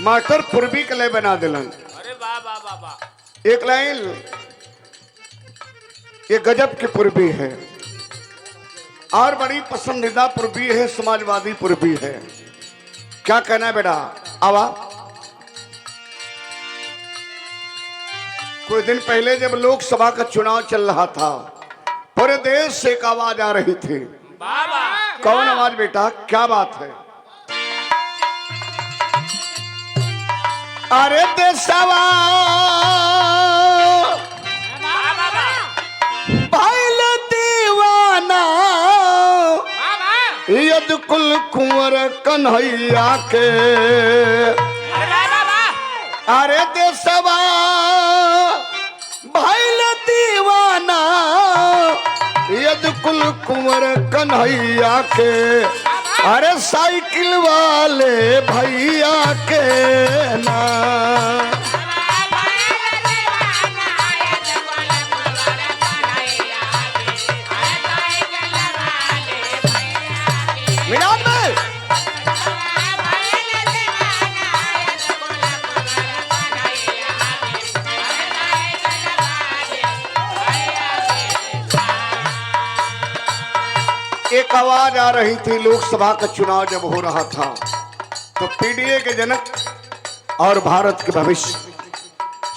Master पूर्वी के लिए बना दिलन। अरे वाह वाह वाह वाह। एक लाइन ये गजब की पूर्वी है और बड़ी पसंदीदा पूर्वी है, समाजवादी पूर्वी है। क्या कहना है बेटा? आवा। कुछ दिन पहले जब लोकसभा का चुनाव चल रहा था, पूरे देश से एक आवाज आ रही थी। वाह वाह। कौन आवाज बेटा? क्या बात है? अरे देशवा भाईल दीवाना यद कुल कुंवर कन्हैया के। अरे देशवा भाईल दीवाना यद कुल कुंवर कन्हैया के। अरे साइकिल वाले भैया के ना। मिलान में एक आवाज आ रही थी। लोकसभा का चुनाव जब हो रहा था तो पीडीए के जनक और भारत के भविष्य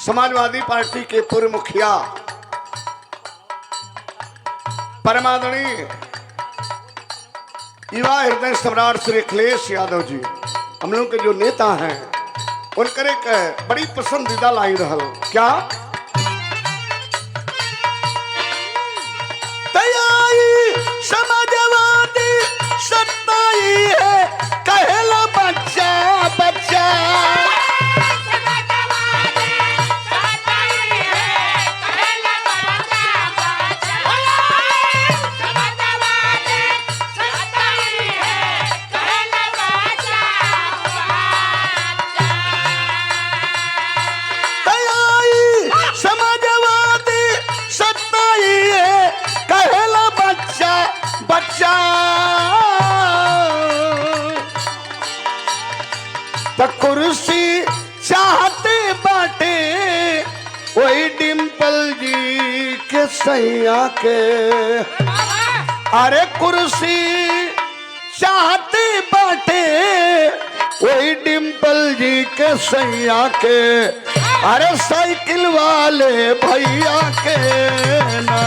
समाजवादी पार्टी के पूर्व मुखिया परमादरणीय युवा हृदय सम्राट श्री अखिलेश यादव जी, हम लोग के जो नेता हैं, उनकर एक बड़ी पसंदीदा लाइन रहल। क्या? समाजवादी सत्ताई है कहला बच्चा बच्चा। समाजवादी सत्ताई है कहला बच्चा बच्चा। तो कुर्सी चाहते बाटे वही डिम्पल जी के सैया के। अरे कुर्सी चाहते बाटे वही डिम्पल जी के सैया के। अरे साइकिल वाले भैया के ना।